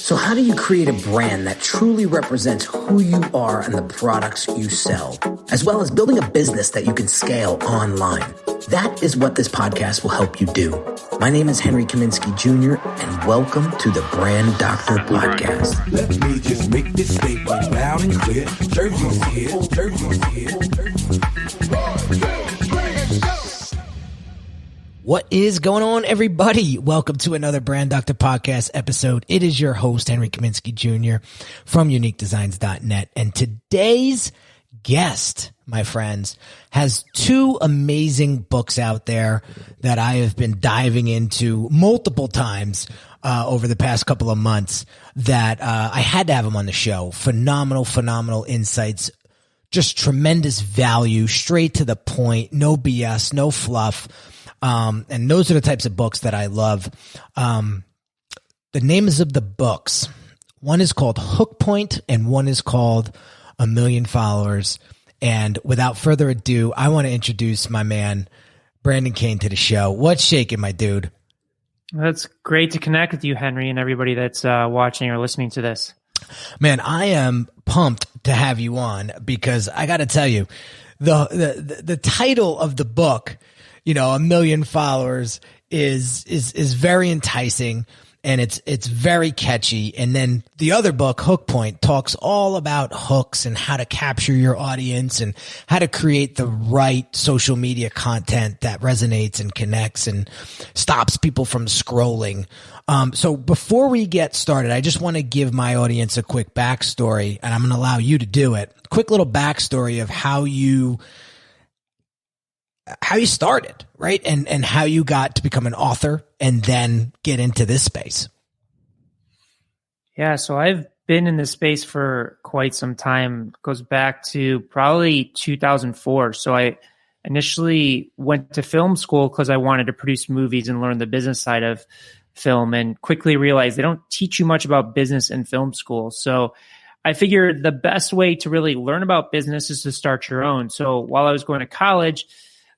So how do you create a brand that truly represents who you are and the products you sell, as well as building a business that you can scale online? That is what this podcast will help you do. My name is Henry Kaminsky Jr., and welcome to the Brand Doctor Podcast. Let me just make this statement loud and clear. Jersey's here, Jersey's here. What is going on, everybody? Welcome to another Brand Doctor Podcast episode. It is your host, Henry Kaminsky Jr. from UniqueDesigns.net. And today's guest, my friends, has two amazing books out there that I have been diving into multiple times over the past couple of months that I had to have him on the show. Phenomenal insights, just tremendous value, straight to the point, no BS, no fluff. And those are the types of books that I love. The names of the books, one is called Hook Point and one is called A Million Followers. And without further ado, I want to introduce my man, Brandan Kane, to the show. What's shaking, my dude? That's great to connect with you, Henry, and everybody that's watching or listening to this. Man, I am pumped to have you on because I got to tell you, the title of the book, you know, A Million Followers is very enticing and it's very catchy. And then the other book, Hook Point, talks all about hooks and how to capture your audience and how to create the right social media content that resonates and connects and stops people from scrolling. So before we get started, I just want to give my audience a quick backstory, and I'm going to allow you to do it. Quick little backstory of how you started, right? And how you got to become an author and then get into this space. Yeah, so I've been in this space for quite some time. It goes back to probably 2004. So I initially went to film school because I wanted to produce movies and learn the business side of film, and quickly realized they don't teach you much about business in film school. So I figured the best way to really learn about business is to start your own. So while I was going to college,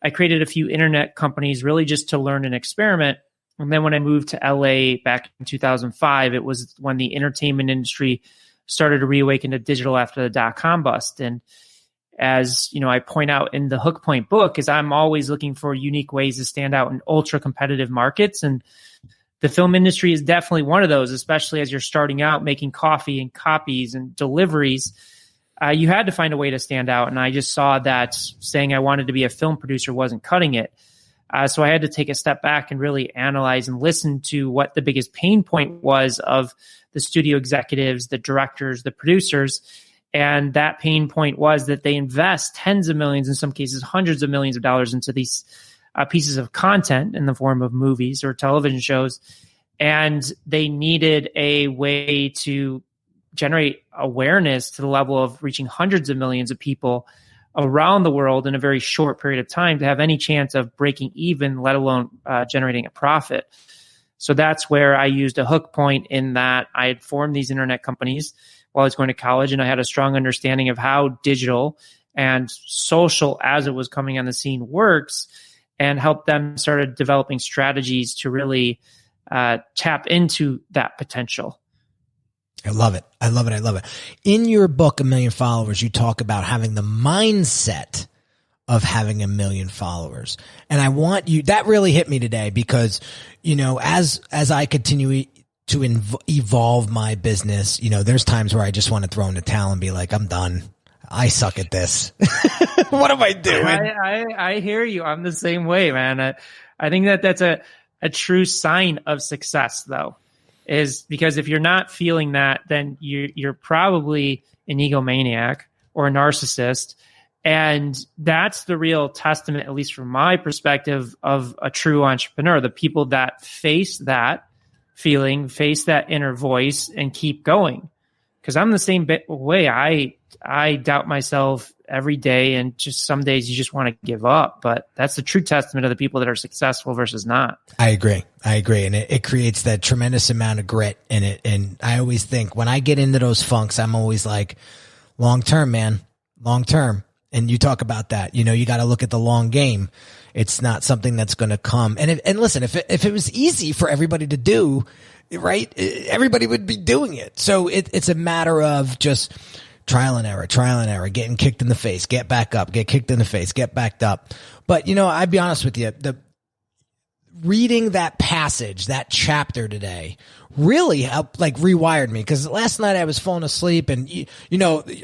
I created a few internet companies really just to learn and experiment. And then when I moved to LA back in 2005, it was when the entertainment industry started to reawaken to digital after the dot-com bust. And as you know, I point out in the Hook Point book, is I'm always looking for unique ways to stand out in ultra competitive markets. And the film industry is definitely one of those, especially as you're starting out making coffee and copies and deliveries. You had to find a way to stand out. And I just saw that saying I wanted to be a film producer wasn't cutting it. So I had to take a step back and really analyze and listen to what the biggest pain point was of the studio executives, the directors, the producers. And that pain point was that they invest tens of millions, in some cases, hundreds of millions of dollars into these pieces of content in the form of movies or television shows. And they needed a way to generate awareness to the level of reaching hundreds of millions of people around the world in a very short period of time to have any chance of breaking even, let alone generating a profit. So that's where I used a hook point, in that I had formed these internet companies while I was going to college, and I had a strong understanding of how digital and social as it was coming on the scene works, and helped them started developing strategies to really tap into that potential. I love it. In your book, A Million Followers, you talk about having the mindset of having 1 million followers. And I want you, that really hit me today because, you know, as I continue to evolve my business, you know, there's times where I just want to throw in the towel and be like, I'm done. I suck at this. What am I doing? I hear you. I'm the same way, man. I think that's a true sign of success, though. Is because if you're not feeling that, then you're probably an egomaniac or a narcissist. And that's the real testament, at least from my perspective, of a true entrepreneur, the people that face that feeling, face that inner voice and keep going. Because I'm the same way. I doubt myself every day, and just some days you just want to give up. But that's the true testament of the people that are successful versus not. I agree. And it creates that tremendous amount of grit in it. And I always think when I get into those funks, I'm always like, long term, man, long term. And you talk about that, you know, you got to look at the long game. It's not something that's going to come. And listen, if it was easy for everybody to do, right? Everybody would be doing it. So it's a matter of just trial and error, getting kicked in the face, get back up, get kicked in the face, get backed up. But, I'd be honest with you, reading that passage, that chapter today really helped, rewired me. Cause last night I was falling asleep and,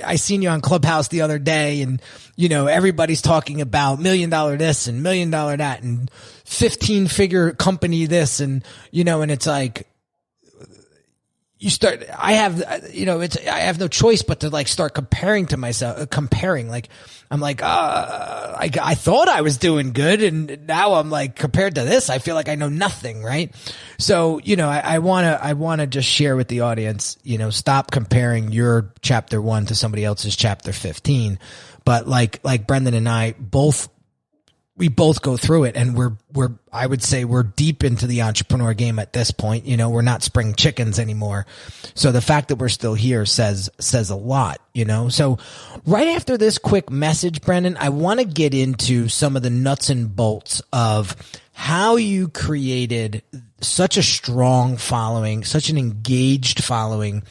I seen you on Clubhouse the other day and, everybody's talking about $1 million this and $1 million that and 15-figure company this and, and it's like, I have no choice but to start comparing to myself, I'm like, I thought I was doing good. And now I'm compared to this, I feel like I know nothing. Right. So, I want to just share with the audience, stop comparing your chapter 1 to somebody else's chapter 15. But like Brandan and I we both go through it and I would say we're deep into the entrepreneur game at this point. We're not spring chickens anymore. So the fact that we're still here says a lot, So right after this quick message, Brandan, I want to get into some of the nuts and bolts of how you created such a strong following, such an engaged following,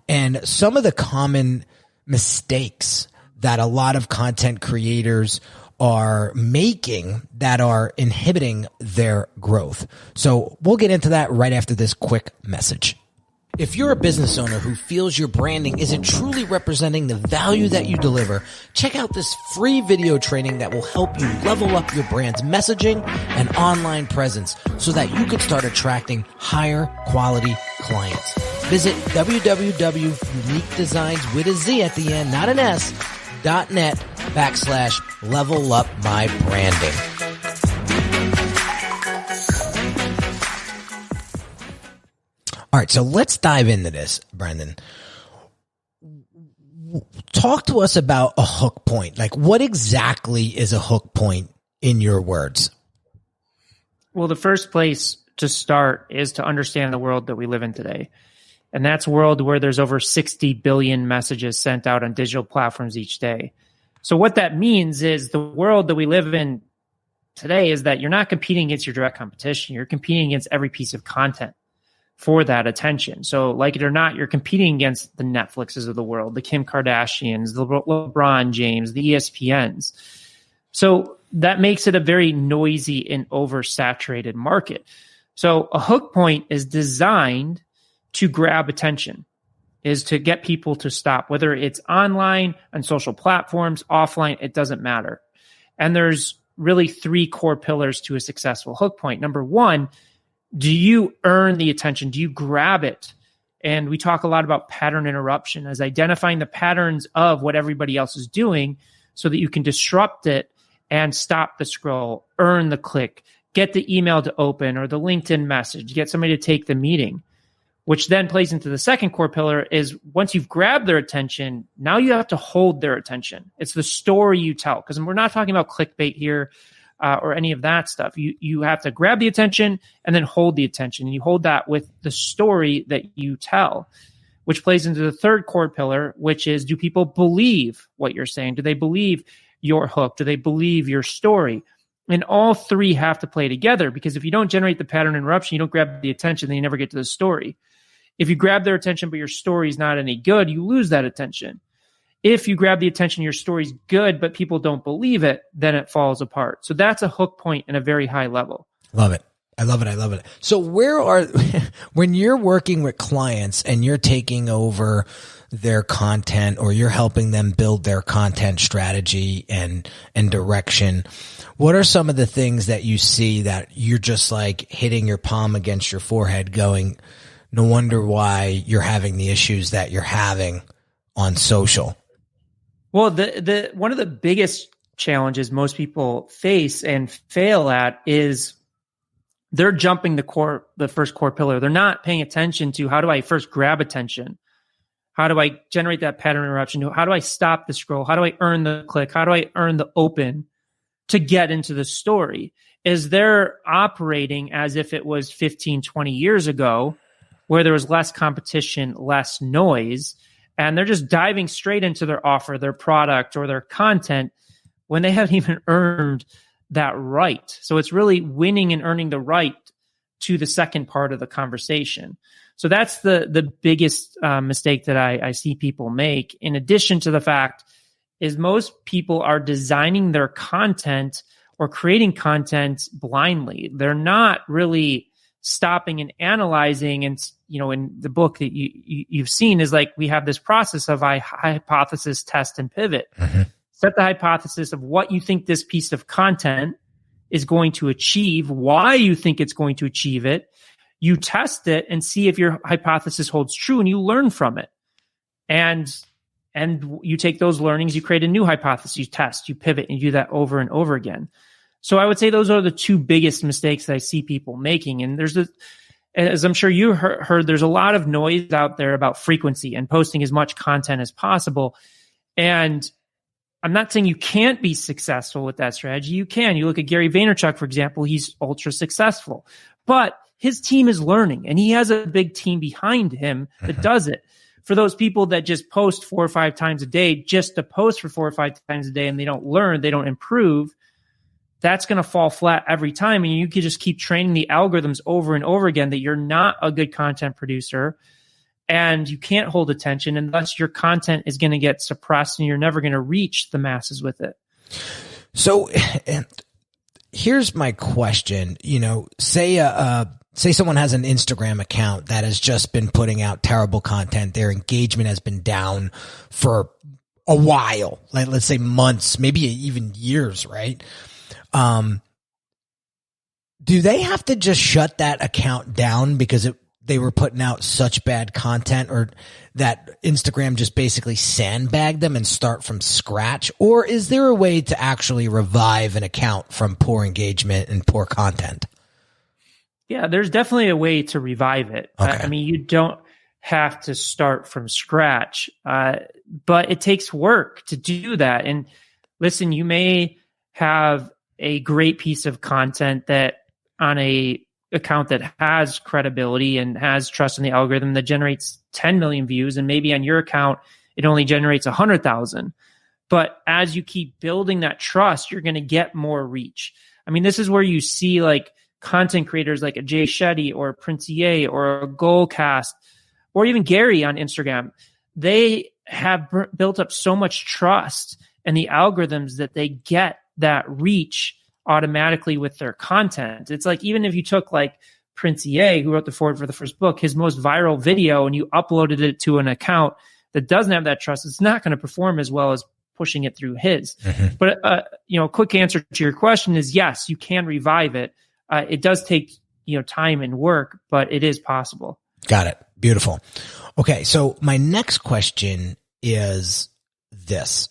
and some of the common mistakes that a lot of content creators are making that are inhibiting their growth. So we'll get into that right after this quick message. If you're a business owner who feels your branding isn't truly representing the value that you deliver, check out this free video training that will help you level up your brand's messaging and online presence so that you can start attracting higher quality clients. Visit www.uniquedesigns with a Z at the end, not an S, .net/level up my branding. All right, so let's dive into this, Brandan. Talk to us about a hook point. What exactly is a hook point in your words? Well, the first place to start is to understand the world that we live in today. And that's a world where there's over 60 billion messages sent out on digital platforms each day. So what that means is the world that we live in today is that you're not competing against your direct competition. You're competing against every piece of content for that attention. So like it or not, you're competing against the Netflixes of the world, the Kim Kardashians, the LeBron James, the ESPNs. So that makes it a very noisy and oversaturated market. So a hook point is designed to grab attention, is to get people to stop, whether it's online, on social platforms, offline, it doesn't matter. And there's really 3 core pillars to a successful hook point. Number 1, do you earn the attention? Do you grab it? And we talk a lot about pattern interruption as identifying the patterns of what everybody else is doing so that you can disrupt it and stop the scroll, earn the click, get the email to open or the LinkedIn message, get somebody to take the meeting. Which then plays into the second core pillar is once you've grabbed their attention, now you have to hold their attention. It's the story you tell, because we're not talking about clickbait here or any of that stuff. You have to grab the attention and then hold the attention. And you hold that with the story that you tell, which plays into the third core pillar, which is, do people believe what you're saying? Do they believe your hook? Do they believe your story? And all 3 have to play together, because if you don't generate the pattern interruption, you don't grab the attention, then you never get to the story. If you grab their attention, but your story is not any good, you lose that attention. If you grab the attention, your story's good, but people don't believe it, then it falls apart. So that's a hook point in a very high level. Love it. I love it. So when you're working with clients and you're taking over their content or you're helping them build their content strategy and direction, what are some of the things that you see that you're just hitting your palm against your forehead going, no wonder why you're having the issues that you're having on social? Well, the one of the biggest challenges most people face and fail at is they're jumping the first core pillar. They're not paying attention to, how do I first grab attention? How do I generate that pattern interruption? How do I stop the scroll? How do I earn the click? How do I earn the open to get into the story? Is they're operating as if it was 15, 20 years ago, where there was less competition, less noise, and they're just diving straight into their offer, their product, or their content when they haven't even earned that right. So it's really winning and earning the right to the second part of the conversation. So that's the biggest mistake that I see people make. In addition to the fact is most people are designing their content or creating content blindly. They're not really stopping and analyzing. And, in the book that you've seen is like, we have this process of hypothesis, test, and pivot. Mm-hmm. Set the hypothesis of what you think this piece of content is going to achieve, why you think it's going to achieve it. You test it and see if your hypothesis holds true, and you learn from it. And you take those learnings, you create a new hypothesis, you test, you pivot, and you do that over and over again. So I would say those are the two biggest mistakes that I see people making. And as I'm sure you heard, there's a lot of noise out there about frequency and posting as much content as possible. And I'm not saying you can't be successful with that strategy. You can. You look at Gary Vaynerchuk, for example, he's ultra successful, but his team is learning and he has a big team behind him that does it. For those people that just post 4 or 5 times a day, just to post for 4 or 5 times a day, and they don't learn, they don't improve, that's going to fall flat every time. And you could just keep training the algorithms over and over again that you're not a good content producer and you can't hold attention, and thus your content is going to get suppressed and you're never going to reach the masses with it. So here's my question. Say someone has an Instagram account that has just been putting out terrible content. Their engagement has been down for a while, like let's say months, maybe even years, right? Do they have to just shut that account down because they were putting out such bad content, or that Instagram just basically sandbagged them and start from scratch? Or is there a way to actually revive an account from poor engagement and poor content? Yeah, there's definitely a way to revive it. Okay. You don't have to start from scratch, but it takes work to do that. And listen, you may have a great piece of content that on a account that has credibility and has trust in the algorithm that generates 10 million views, and maybe on your account it only generates 100,000. But as you keep building that trust, you're going to get more reach. This is where you see like content creators like a Jay Shetty or a Prince EA or a Goalcast or even Gary on Instagram. They have built up so much trust in the algorithms that they get that reach automatically with their content. It's like, even if you took like Prince EA, who wrote the foreword for the first book, his most viral video, and you uploaded it to an account that doesn't have that trust, it's not going to perform as well as pushing it through his. Mm-hmm. But, a quick answer to your question is yes, you can revive it. It does take, time and work, but it is possible. Got it. Beautiful. Okay. So my next question is this.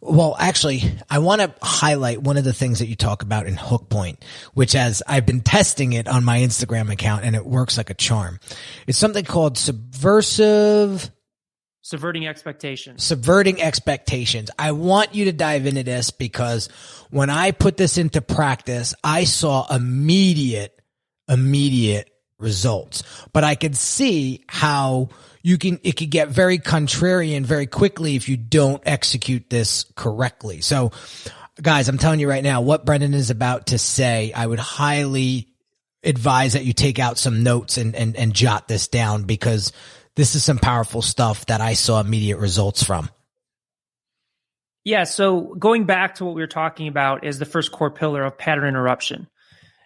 Well, actually, I want to highlight one of the things that you talk about in Hook Point, which I've been testing it on my Instagram account and it works like a charm. It's something called Subverting Expectations. Subverting Expectations. I want you to dive into this because when I put this into practice, I saw immediate results. But I could see how it could get very contrarian very quickly if you don't execute this correctly. So guys, I'm telling you right now, what Brandan is about to say, I would highly advise that you take out some notes and jot this down, because this is some powerful stuff that I saw immediate results from. Yeah. So going back to what we were talking about is the first core pillar of pattern interruption.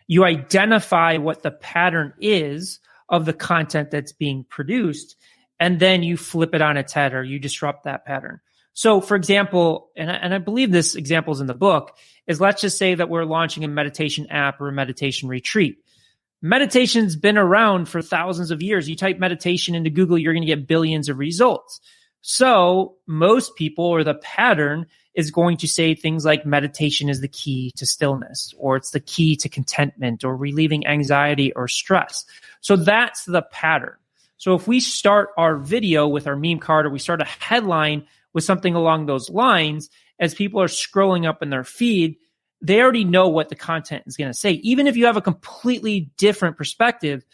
You identify what the pattern is of the content that's being produced, and then you flip it on its head, or you disrupt that pattern. So for example, and I believe this example is in the book, is let's just say that we're launching a meditation app or a meditation retreat. Meditation's been around for thousands of years. You type meditation into Google, you're going to get billions of results. So most people, or the pattern, is going to say things like meditation is the key to stillness, or it's the key to contentment, or relieving anxiety or stress. So that's the pattern. So if we start our video with our meme card, or we start a headline with something along those lines, as people are scrolling up in their feed, they already know what the content is going to say. Even if you have a completely different perspective,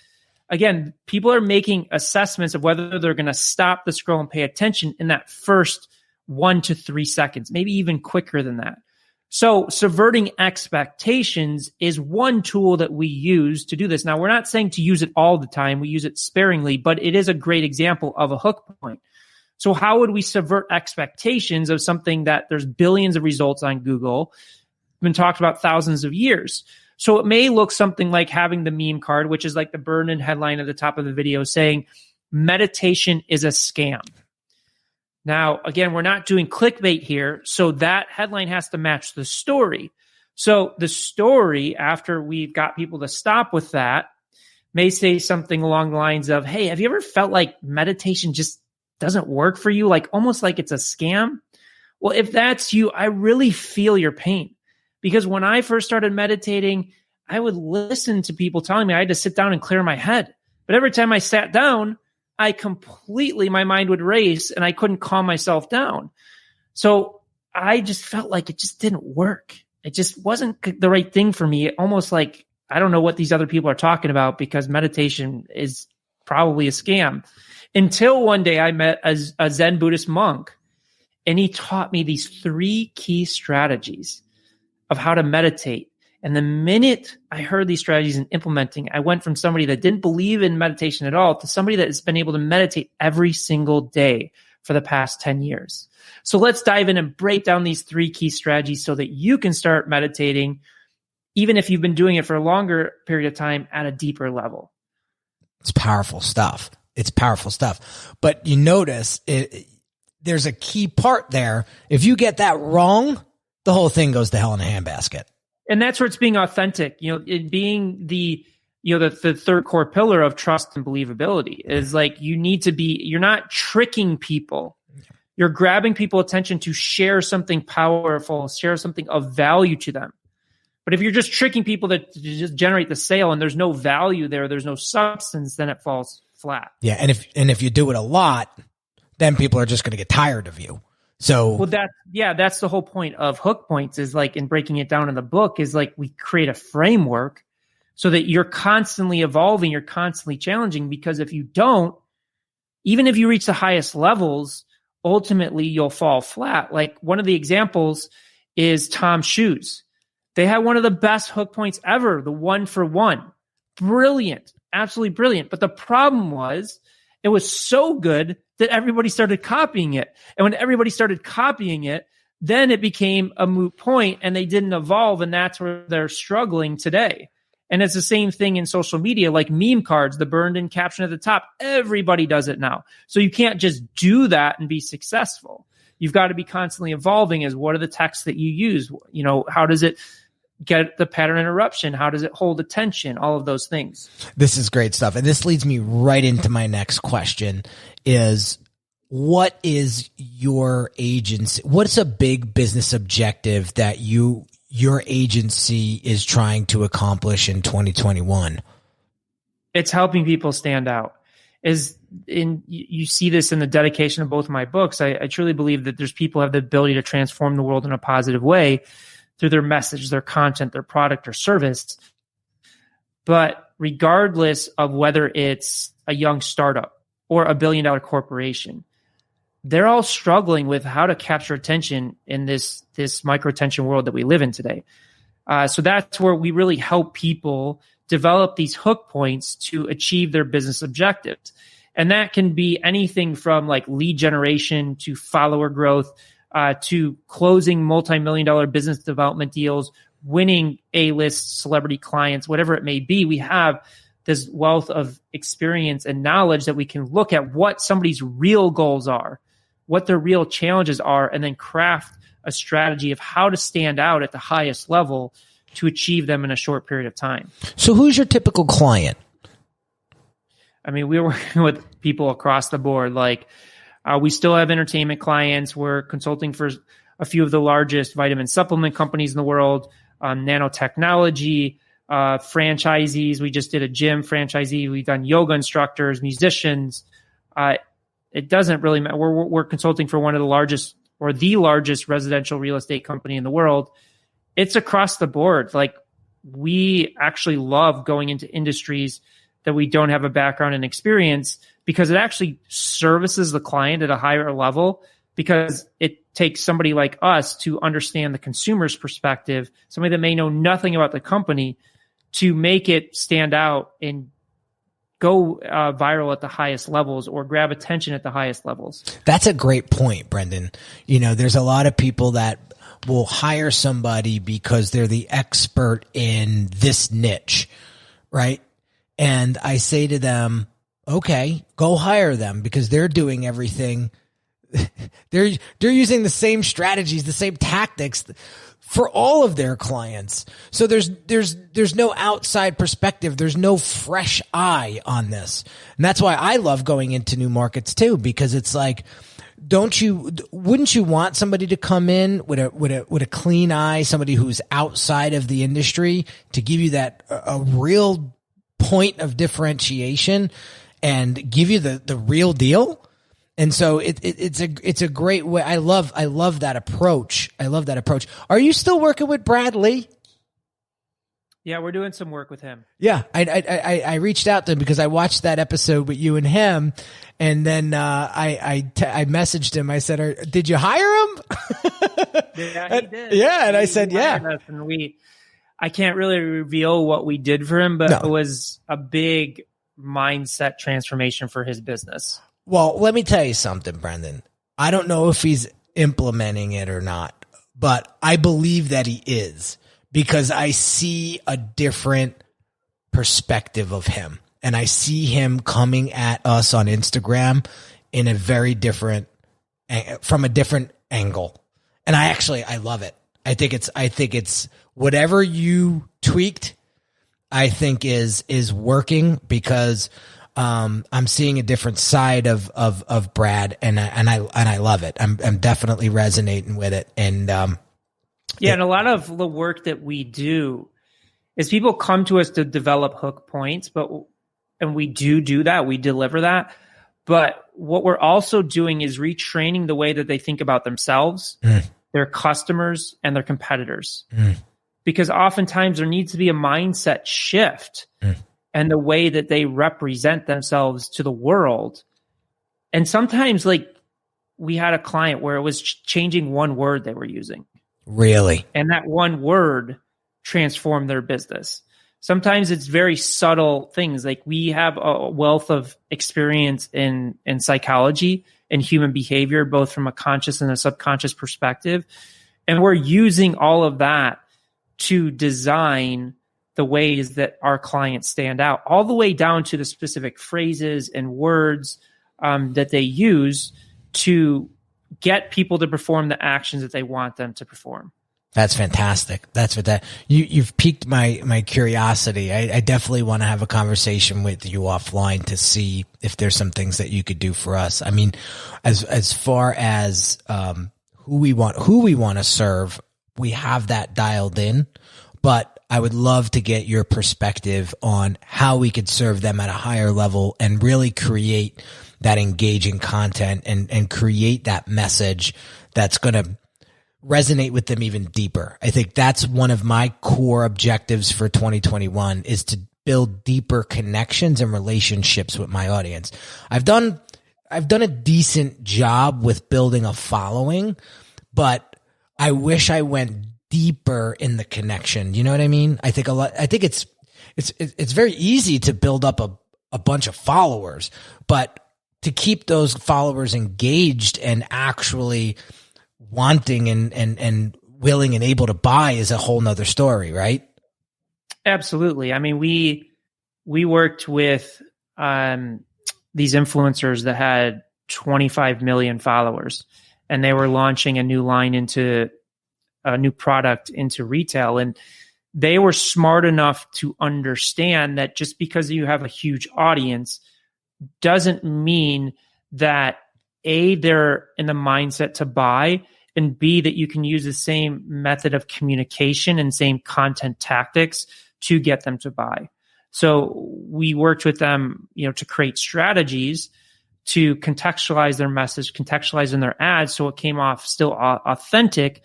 again, people are making assessments of whether they're going to stop the scroll and pay attention in that first 1 to 3 seconds, maybe even quicker than that. So subverting expectations is one tool that we use to do this. Now, we're not saying to use it all the time. We use it sparingly, but it is a great example of a hook point. So how would we subvert expectations of something that there's billions of results on Google, been talked about thousands of years? So it may look something like having the meme card, which is like the Brandan headline at the top of the video saying, meditation is a scam. Now, again, we're not doing clickbait here, so that headline has to match the story. So the story, after we've got people to stop with that, may say something along the lines of, hey, have you ever felt like meditation just doesn't work for you? Like almost like it's a scam? Well, if that's you, I really feel your pain. Because when I first started meditating, I would listen to people telling me I had to sit down and clear my head. But every time I sat down, my mind would race and I couldn't calm myself down. So I just felt like it just didn't work. It just wasn't the right thing for me. Almost like, I don't know what these other people are talking about because meditation is probably a scam. Until one day I met a Zen Buddhist monk and he taught me these 3 key strategies of how to meditate. And the minute I heard these strategies and implementing, I went from somebody that didn't believe in meditation at all to somebody that has been able to meditate every single day for the past 10 years. So let's dive in and break down these 3 key strategies so that you can start meditating, even if you've been doing it for a longer period of time, at a deeper level. It's powerful stuff. But you notice there's a key part there. If you get that wrong, the whole thing goes to hell in a handbasket. And that's where it's being authentic, it being the third core pillar of trust and believability is like, you're not tricking people. You're grabbing people's attention to share something powerful, share something of value to them. But if you're just tricking people to just generate the sale and there's no value there's no substance, then it falls flat. Yeah. And if you do it a lot, then people are just going to get tired of you. So, well, that's the whole point of hook points is like, in breaking it down in the book is like, we create a framework so that you're constantly evolving, you're constantly challenging, because if you don't, even if you reach the highest levels, ultimately you'll fall flat. Like one of the examples is Tom's shoes. They had one of the best hook points ever, the 1 for 1. Brilliant, absolutely brilliant. But the problem was it was so good that everybody started copying it. And when everybody started copying it, then it became a moot point and they didn't evolve. And that's where they're struggling today. And it's the same thing in social media, like meme cards, the burned-in caption at the top. Everybody does it now. So you can't just do that and be successful. You've got to be constantly evolving as what are the texts that you use? How does it get the pattern interruption? How does it hold attention? All of those things. This is great stuff. And this leads me right into my next question is, what is your agency? What's a big business objective that your agency is trying to accomplish in 2021? It's helping people stand out. You see this in the dedication of both of my books. I truly believe that there's people who have the ability to transform the world in a positive way through their message, their content, their product or service. But regardless of whether it's a young startup or a billion-dollar corporation, they're all struggling with how to capture attention in this micro-attention world that we live in today. So that's where we really help people develop these hook points to achieve their business objectives. And that can be anything from like lead generation to follower growth, to closing multi-million-dollar business development deals, winning A-list celebrity clients, whatever it may be. We have this wealth of experience and knowledge that we can look at what somebody's real goals are, what their real challenges are, and then craft a strategy of how to stand out at the highest level to achieve them in a short period of time. So who's your typical client? I mean, we're working with people across the board. Like we still have entertainment clients. We're consulting for a few of the largest vitamin supplement companies in the world, nanotechnology, franchisees. We just did a gym franchisee. We've done yoga instructors, musicians. It doesn't really matter. We're consulting for one of the largest or the largest residential real estate company in the world. It's across the board. Like we actually love going into industries that we don't have a background and experience because it actually services the client at a higher level because it takes somebody like us to understand the consumer's perspective, somebody that may know nothing about the company, to make it stand out and go viral at the highest levels or grab attention at the highest levels. That's a great point, Brendan. There's a lot of people that will hire somebody because they're the expert in this niche, right? And I say to them, okay, go hire them because they're doing everything. They're using the same strategies, the same tactics for all of their clients. So there's no outside perspective. There's no fresh eye on this. And that's why I love going into new markets too, because it's like, wouldn't you want somebody to come in with a clean eye, somebody who's outside of the industry to give you that a real point of differentiation and give you the real deal? And so it's a great way. I love that approach. Are you still working with Brad Lee? Yeah, we're doing some work with him. Yeah, I reached out to him because I watched that episode with you and him, and then I messaged him. I said, "Did you hire him?" Yeah, he did. Yeah, and I said, "Yeah." And I can't really reveal what we did for him, but It was a big mindset transformation for his business. Well, let me tell you something, Brendan. I don't know if he's implementing it or not, but I believe that he is, because I see a different perspective of him, and I see him coming at us on Instagram in a very different, from a different angle. And I love it. I think it's whatever you tweaked, I think is working, because I'm seeing a different side of Brad, and I love it. I'm definitely resonating with it. And and a lot of the work that we do is people come to us to develop hook points, and we do that, we deliver that. But what we're also doing is retraining the way that they think about themselves, their customers, and their competitors. Because oftentimes there needs to be a mindset shift and the way that they represent themselves to the world. And sometimes, like, we had a client where it was changing one word they were using. Really? And that one word transformed their business. Sometimes it's very subtle things. Like, we have a wealth of experience in psychology and human behavior, both from a conscious and a subconscious perspective. And we're using all of that to design the ways that our clients stand out, all the way down to the specific phrases and words that they use to get people to perform the actions that they want them to perform. That's fantastic. That's what you've piqued my curiosity. I definitely want to have a conversation with you offline to see if there's some things that you could do for us. I mean, as far as who we want to serve, we have that dialed in, but I would love to get your perspective on how we could serve them at a higher level and really create that engaging content and create that message that's going to resonate with them even deeper. I think that's one of my core objectives for 2021, is to build deeper connections and relationships with my audience. I've done a decent job with building a following, but I wish I went deeper in the connection. You know what I mean? I think it's very easy to build up a bunch of followers, but to keep those followers engaged and actually wanting and willing and able to buy is a whole nother story, right? Absolutely. I mean, we worked with these influencers that had 25 million followers, and they were launching a new line into a new product into retail. And they were smart enough to understand that just because you have a huge audience doesn't mean that A, they're in the mindset to buy, and B, that you can use the same method of communication and same content tactics to get them to buy. So we worked with them, to create strategies to contextualize their message, contextualize in their ads, so it came off still authentic,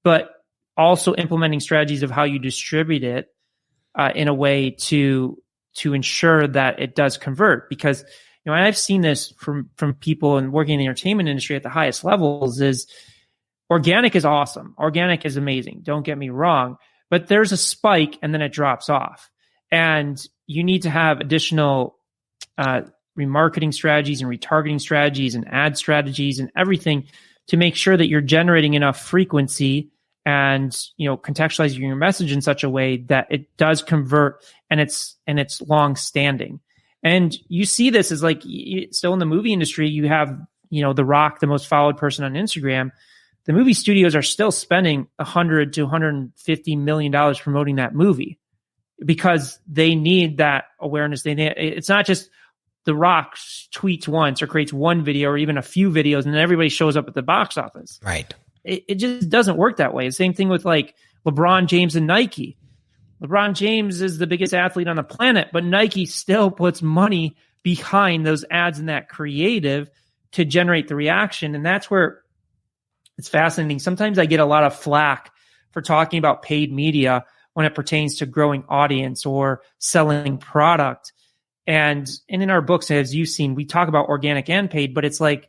but also implementing strategies of how you distribute it in a way to ensure that it does convert. Because and I've seen this from people and working in the entertainment industry at the highest levels, is organic is awesome. Organic is amazing. Don't get me wrong, but there's a spike and then it drops off, and you need to have additional remarketing strategies and retargeting strategies and ad strategies and everything to make sure that you're generating enough frequency and, contextualizing your message in such a way that it does convert and it's long standing. And you see this as like, still in the movie industry, you have, The Rock, the most followed person on Instagram. The movie studios are still spending $100 to $150 million promoting that movie because they need that awareness. It's not just The Rock tweets once or creates one video or even a few videos and then everybody shows up at the box office. Right. It just doesn't work that way. The same thing with like LeBron James and Nike. LeBron James is the biggest athlete on the planet, but Nike still puts money behind those ads and that creative to generate the reaction. And that's where it's fascinating. Sometimes I get a lot of flack for talking about paid media when it pertains to growing audience or selling product. And in our books, as you've seen, we talk about organic and paid, but it's like,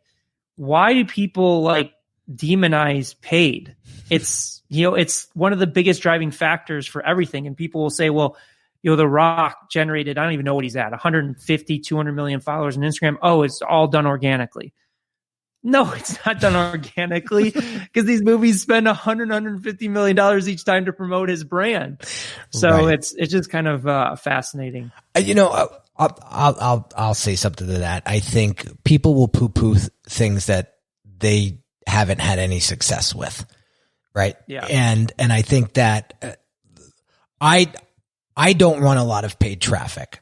why do people like demonize paid? It's one of the biggest driving factors for everything. And people will say, well, The Rock generated, I don't even know what he's at, 150, 200 million followers on Instagram. Oh, it's all done organically. No, it's not done organically because these movies spend $150 million each time to promote his brand. So Right. it's just kind of fascinating. I'll say something to that. I think people will poo-poo things that they haven't had any success with, right? Yeah. And I think that I don't run a lot of paid traffic,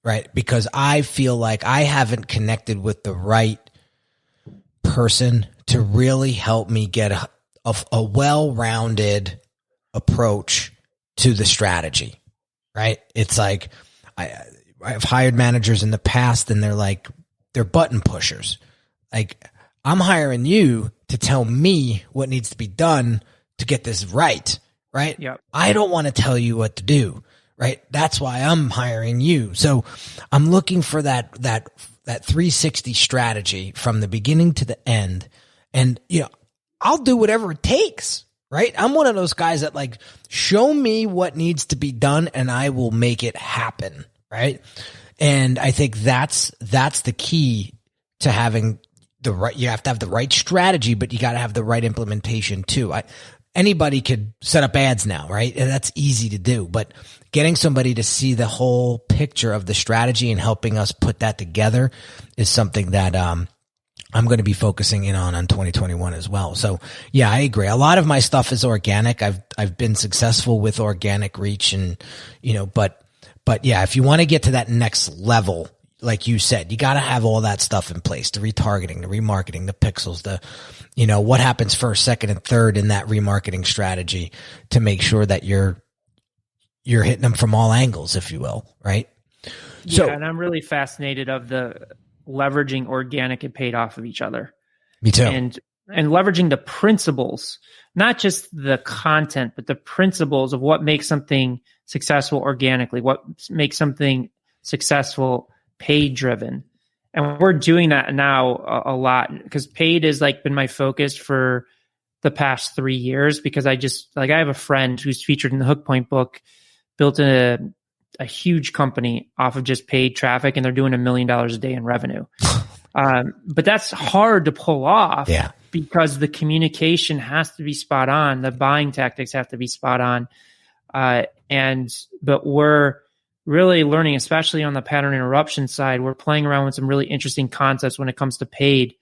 right? Because I feel like I haven't connected with the right person to really help me get a well-rounded approach to the strategy, right? It's like I've hired managers in the past and they're button pushers. Like, I'm hiring you to tell me what needs to be done to get this right? Yep. I don't want to tell you what to do, right? That's why I'm hiring you. So I'm looking for that 360 strategy from the beginning to the end. And, I'll do whatever it takes, right? I'm one of those guys that like, show me what needs to be done and I will make it happen. Right. And I think that's the key to having the right, you have to have the right strategy, but you got to have the right implementation too. Anybody could set up ads now, right? And that's easy to do, but getting somebody to see the whole picture of the strategy and helping us put that together is something that, I'm going to be focusing in on 2021 as well. So yeah, I agree. A lot of my stuff is organic. I've been successful with organic reach and, but yeah, if you want to get to that next level, like you said, you got to have all that stuff in place, the retargeting, the remarketing, the pixels, what happens first, second, and third in that remarketing strategy to make sure that you're hitting them from all angles, if you will. Right. Yeah. And I'm really fascinated of the leveraging organic and paid off of each other. Me too. And leveraging the principles, not just the content, but the principles of what makes something successful organically, what makes something successful paid driven. And we're doing that now a lot because paid has like been my focus for the past 3 years because I have a friend who's featured in the Hook Point book, built a huge company off of just paid traffic and they're doing $1 million a day in revenue. But that's hard to pull off because the communication has to be spot on. The buying tactics have to be spot on. But we're really learning, especially on the pattern interruption side, we're playing around with some really interesting concepts when it comes to paid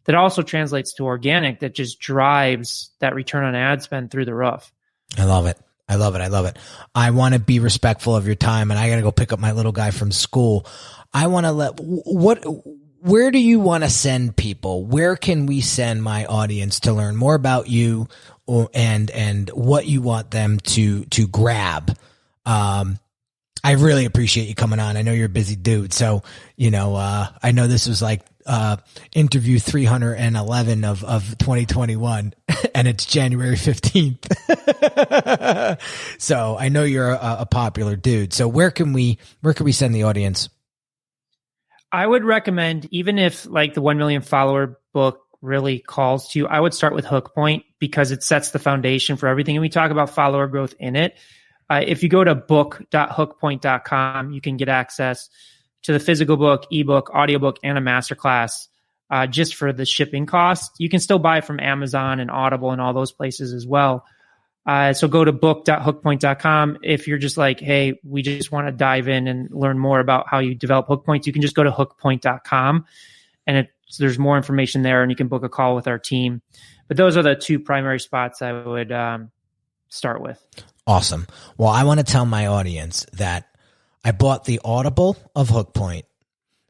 that also translates to organic that just drives that return on ad spend through the roof. I love it. I want to be respectful of your time and I got to go pick up my little guy from school. I want to where do you want to send people? Where can we send my audience to learn more about you and what you want them to grab? I really appreciate you coming on. I know you're a busy dude. So, I know this was like, interview 311 of 2021 and it's January 15th. So I know you're a popular dude. So where can we send the audience? I would recommend, even if like the 1 million follower book really calls to you, I would start with Hook Point because it sets the foundation for everything. And we talk about follower growth in it. If you go to book.hookpoint.com, you can get access to the physical book, ebook, audiobook, and a masterclass just for the shipping cost. You can still buy from Amazon and Audible and all those places as well. So go to book.hookpoint.com. If you're just like, hey, we just want to dive in and learn more about how you develop hook points, you can just go to hookpoint.com and there's more information there and you can book a call with our team. But those are the two primary spots I would start with. Awesome. Well, I want to tell my audience that I bought the Audible of Hook Point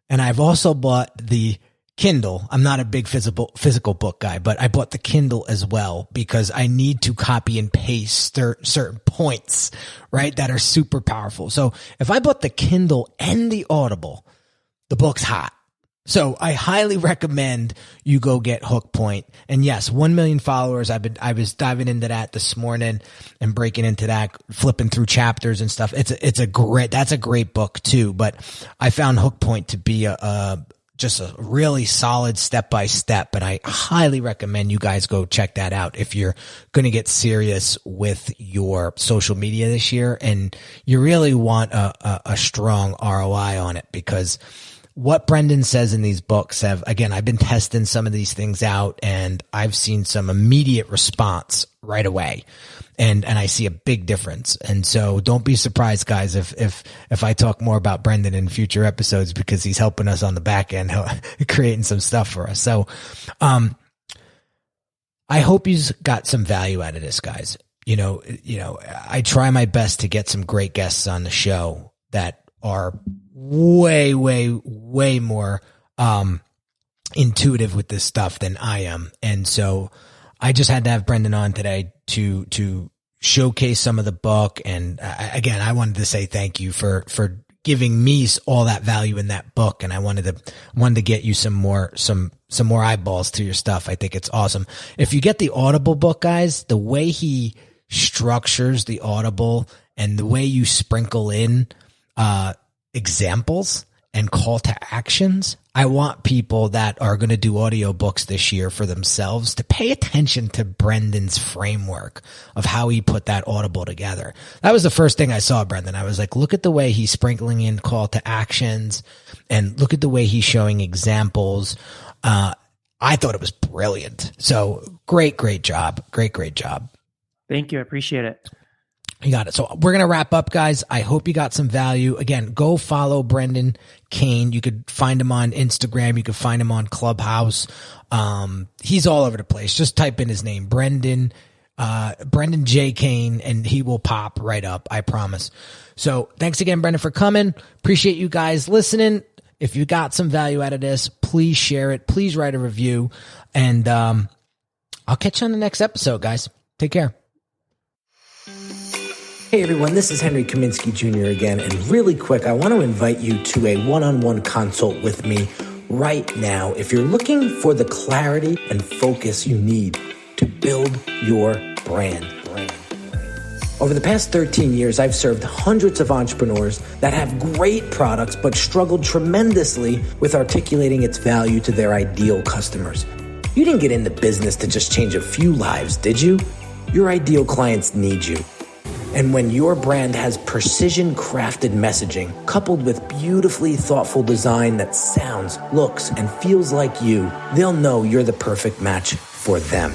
and I've also bought the Kindle. I'm not a big physical book guy, but I bought the Kindle as well because I need to copy and paste certain points, right, that are super powerful. So if I bought the Kindle and the Audible, the book's hot. So I highly recommend you go get Hook Point. And yes, 1 million followers. I was diving into that this morning and breaking into that, flipping through chapters and stuff. That's a great book too. But I found Hook Point to be just a really solid step-by-step, and I highly recommend you guys go check that out if you're going to get serious with your social media this year and you really want a strong ROI on it, because what Brandan says in these books I've been testing some of these things out and I've seen some immediate response right away. And I see a big difference. And so don't be surprised, guys, if I talk more about Brandan in future episodes, because he's helping us on the back end, creating some stuff for us. So, I hope you got some value out of this, guys. You know, I try my best to get some great guests on the show that are way more, intuitive with this stuff than I am. And so I just had to have Brandan on today to showcase some of the book. And again, I wanted to say thank you for giving me all that value in that book. And I wanted to get you some more eyeballs to your stuff. I think it's awesome. If you get the Audible book, guys, the way he structures the Audible and the way you sprinkle in, examples and call to actions. I want people that are going to do audiobooks this year for themselves to pay attention to Brandan's framework of how he put that Audible together. That was the first thing I saw, Brandan. I was like, look at the way he's sprinkling in call to actions and look at the way he's showing examples. I thought it was brilliant. So great job. Great job. Thank you. I appreciate it. You got it. So we're going to wrap up, guys. I hope you got some value. Again, go follow Brandan Kane. You could find him on Instagram. You could find him on Clubhouse. He's all over the place. Just type in his name, Brandan J. Kane, and he will pop right up. I promise. So thanks again, Brandan, for coming. Appreciate you guys listening. If you got some value out of this, please share it. Please write a review. And I'll catch you on the next episode, guys. Take care. Hey everyone, this is Henry Kaminsky Jr. again, and really quick, I want to invite you to a one-on-one consult with me right now if you're looking for the clarity and focus you need to build your brand. Over the past 13 years, I've served hundreds of entrepreneurs that have great products but struggled tremendously with articulating its value to their ideal customers. You didn't get into business to just change a few lives, did you? Your ideal clients need you. And when your brand has precision-crafted messaging coupled with beautifully thoughtful design that sounds, looks, and feels like you, they'll know you're the perfect match for them.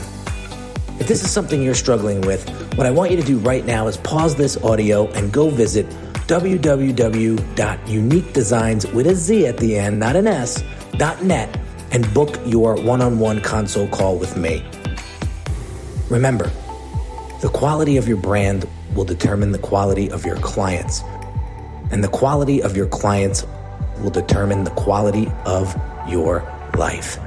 If this is something you're struggling with, what I want you to do right now is pause this audio and go visit www.uniquedesigns with a Z at the end, not an S, .net, and book your one-on-one consult call with me. Remember, the quality of your brand will determine the quality of your clients, and the quality of your clients will determine the quality of your life.